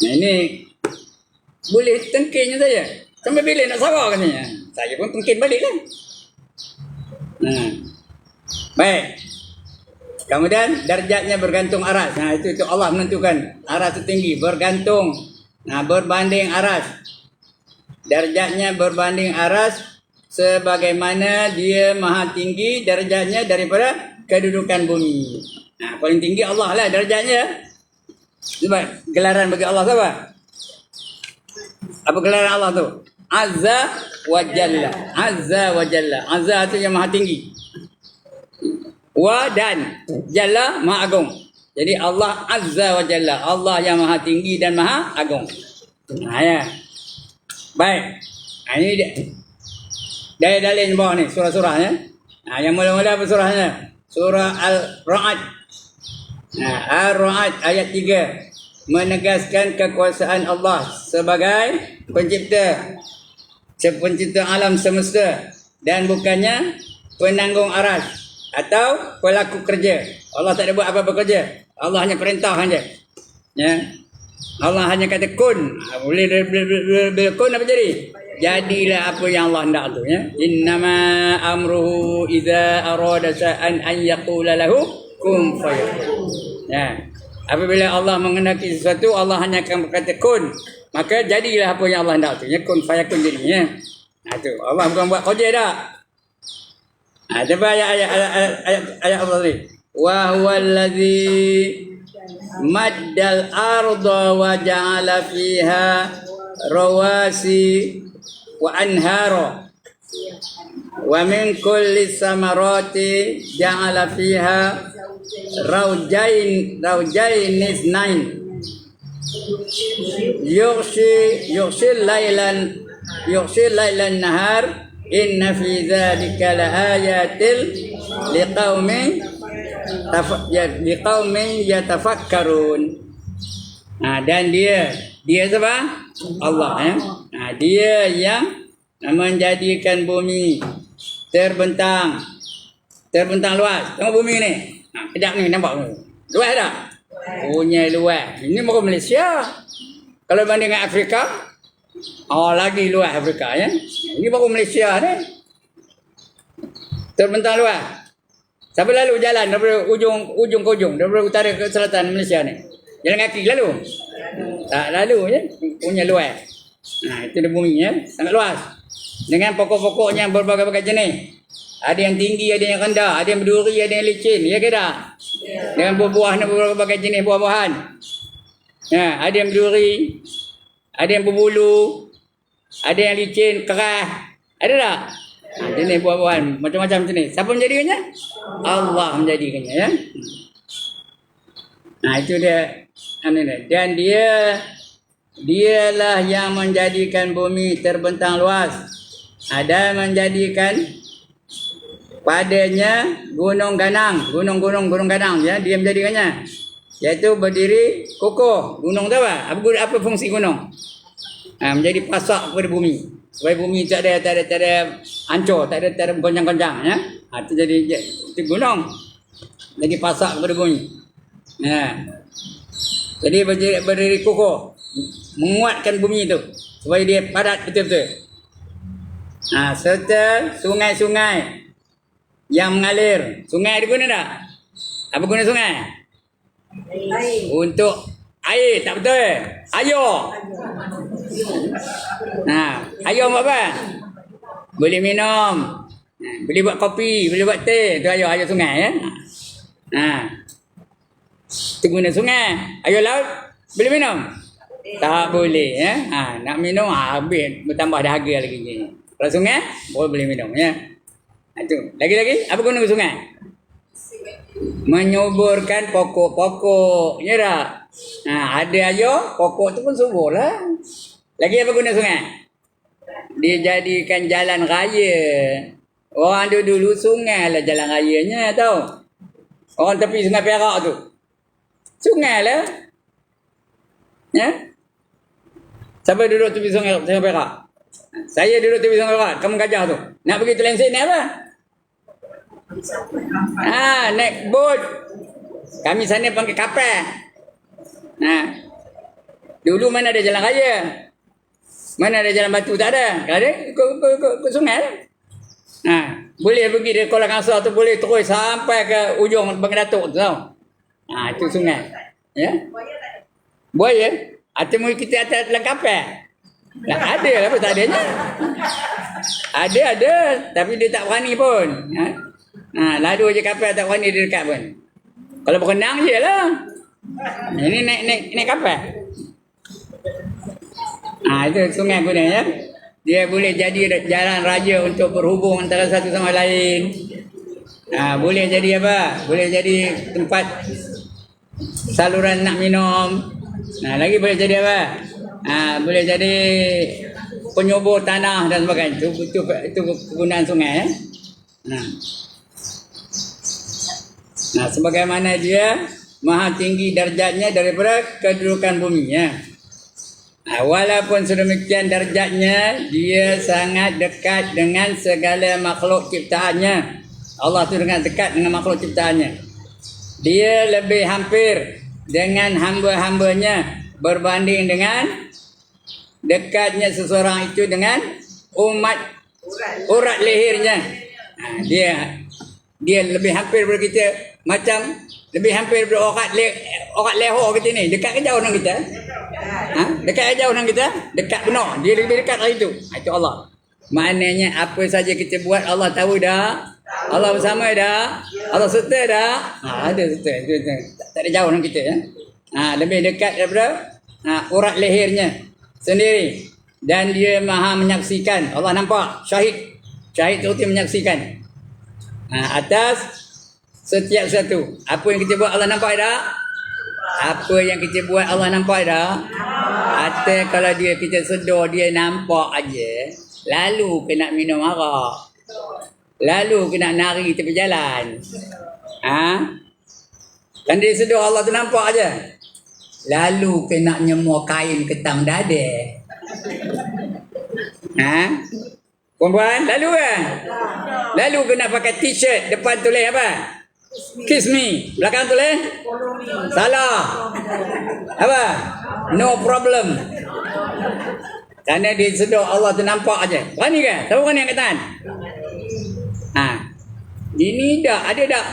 Ini boleh tengkinnya saya. Sampai bila nak sabar katanya. Saya pun tengkin balik kan. Baik. Kemudian darjatnya bergantung aras. Itu Allah menentukan. Aras itu tinggi, bergantung. Berbanding aras. Darjatnya berbanding aras sebagaimana dia maha tinggi darjatnya daripada kedudukan bumi. Paling tinggi Allah lah darjatnya. Sebab gelaran bagi Allah siapa? Apa gelaran Allah tu? Azza wa Jalla. Azza wa Jalla. Azza tu yang maha tinggi. Wa dan Jalla maha agung. Jadi Allah Azza wa Jalla. Allah yang maha tinggi dan maha agung. Ya. Baik. Ini dia. Dalil-dalil bawah ni. Surah-surahnya. Yang mula-mula apa surahnya? Surah Al-Ra'd. Al-Ra'd ayat 3 menegaskan kekuasaan Allah sebagai pencipta alam semesta dan bukannya penanggung aras atau pelaku kerja. Allah tak ada buat apa-apa kerja. Allah hanya perintah saja. Ya. Allah hanya kata kun. Boleh kun apa jadi? Jadilah apa yang Allah hendak tu, ya. Innama amruhu idza arada shay'an an yaqula lahu kun fayakun. Ya. Apabila Allah menghendaki sesuatu, Allah hanya akan berkata kun, maka jadilah apa yang Allah hendak tu, ya. Kun fayakun jadinya. Tu Allah bukan buat kerja dah. Coba ayat Allah ni. Wa huwallazi maddal arda wa ja'ala fiha rawasi wa anhara wa min kulli samarati ja'ala fiha raujain isnain yughshi laylan nahar inna fi dhalika laayatil liqaumin yatafakkarun. Dan dia siapa? Allah, ya. Dia yang menjadikan bumi terbentang luas. Tengok bumi ni. Kedap ni nampak ni. Luas tak? Punya luas. Ini baru Malaysia. Kalau banding dengan Afrika, lagi luas Afrika, ya. Ini baru Malaysia ni. Terbentang luas. Siapa lalu jalan daripada ujung ke ujung, daripada utara ke selatan Malaysia ni? Jalan kaki lalu? Tak lalu, ya. Punya luas. Itu dia bumi, ya. Sangat luas. Dengan pokok-pokoknya berbagai-bagai jenis. Ada yang tinggi, ada yang rendah, ada yang berduri, ada yang licin, ya ke tak? Dengan buah-buah dan berbagai jenis buah-buahan. Ada yang berduri, ada yang berbulu, ada yang licin, keras. Ada tak? Jenis buah-buahan macam-macam jenis. Siapa menjadikannya? Allah menjadikannya, ya. Itu dia. Dan dialah yang menjadikan bumi terbentang luas. Ada menjadikan padanya gunung ganang, gunung ganang, ya, dia menjadikannya, iaitu berdiri kokoh. Gunung tu apa fungsi gunung? Menjadi pasak kepada bumi, supaya bumi tak ada hancur, tak ada goncang-goncang, ya. Itu jadi itu gunung, jadi pasak kepada bumi. Jadi berdiri kokoh, menguatkan bumi itu supaya dia padat betul-betul. Serta sungai-sungai yang mengalir. Sungai ada guna tak? Apa guna sungai? Untuk air, tak betul? Air. Air buat apa? Boleh minum. Boleh buat kopi, boleh buat teh. Itu air sungai, ya. Itu guna sungai. Air laut boleh minum? Tak boleh, ya. Nak minum habis, bertambah dahaga lagi. Kalau sungai boleh minum, ya. Itu. Lagi-lagi apa guna sungai? Menyuburkan pokok-pokok, ya tak? Ada air, pokok tu pun subur lah. Lagi apa guna sungai? Dia jadikan jalan raya. Orang dulu sungai lah jalan rayanya, tahu? Orang tepi Sungai Perak tu, sungai lah, ya. Siapa duduk tepi Sungai Perak? Saya duduk tepi Sungai Perak. Kamu Gajah tu nak pergi Telensik naik apa? Naik bot. Kami sana panggil kapal. Dulu mana ada jalan raya, mana ada jalan batu, tak ada. Kalau ada ikut sungai lah. Boleh pergi dari Kuala Kangsar tu, boleh terus sampai ke ujung Bang Datuk tu, tahu? Itu sungai, ya. Buaya atau kita atas dalam kapal. Ada lah, apa tak adanya. Ada, tapi dia tak berani pun. Lalu je kapal, tak berani dia dekat pun. Kalau berenang je lah. Ini naik kapal. Itu sungai guna, ya. Dia boleh jadi jalan raya untuk berhubung antara satu sama lain. Boleh jadi apa? Boleh jadi tempat saluran nak minum. Lagi boleh jadi apa? Boleh jadi penyubur tanah dan sebagainya. Itu kegunaan sungai, ya. Sebagaimana dia maha tinggi darjatnya daripada kedudukan bumi, ya. Walaupun sedemikian darjatnya, dia sangat dekat dengan segala makhluk ciptaannya. Allah tu dengan dekat dengan makhluk ciptaannya. Dia lebih hampir dengan hamba-hambanya berbanding dengan dekatnya seseorang itu dengan urat lehernya. Dia lebih hampir daripada kita, macam lebih hampir daripada orat leher kita ni. Dekat ke jauh dengan kita? Dekat ke jauh dengan kita? Dekat benar. Dia lebih dekat dari itu. Itu Allah. Maknanya apa saja kita buat, Allah tahu dah. Allah bersama dah. Allah serta dah. Ada serta. Tak ada jauh dengan kita, ya. Lebih dekat daripada urat lehernya sendiri. Dan dia maha menyaksikan. Allah nampak. Syahid tu menyaksikan atas setiap satu. Apa yang kita buat Allah nampak dah. Apa yang kita buat Allah nampak dah. Atau kalau kita sedar dia nampak aja, lalu kena minum arak, lalu kena nari tepi jalan. Kan dia sedar Allah tu nampak aja, lalu kena nyemur kain ketang dada. Perempuan lalu kan? Lalu kena pakai t-shirt, depan tulis apa? Kiss me. Belakang tulis? Salah. Apa? No problem. Kerana dia sedar Allah tu nampak aja. Berani ke? Tahu kan yang katakan? Ini dah, ada dah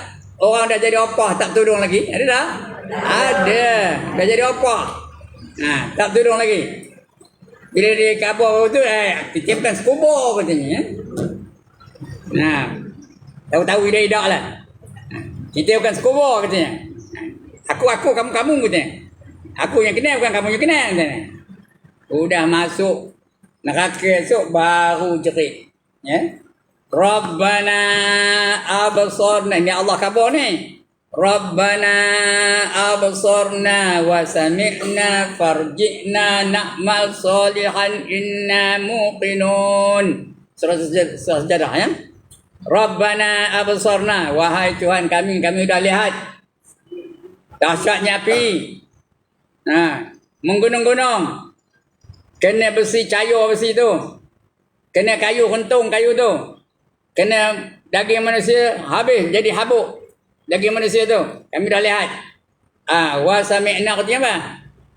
orang dah jadi opah tak tudung lagi? Ada dah? Ada. Dah jadi opah. Tak tudung lagi. Bila dia kabur tu, kita bukan sekubur katanya, ya. Tahu-tahu ida lah. Kita bukan sekubur katanya. Aku, kamu katanya. Aku yang kena bukan kamu yang kena katanya. Udah masuk neraka esok baru jerit. Ya. Rabbana absarna. Ini Allah khabar ni. Rabbana absarna wa sami'na farji'na na'mal salihan inna muqinun. Surah Sejadah ya. Rabbana absarna, wahai Tuhan kami dah lihat dahsyatnya api. Menggunung-gunung. Kena besi cayu besi tu. Kena kayu kentung kayu tu. Kena daging manusia habis jadi habuk. Daging manusia tu kami dah lihat. Wa sami'na katanya apa?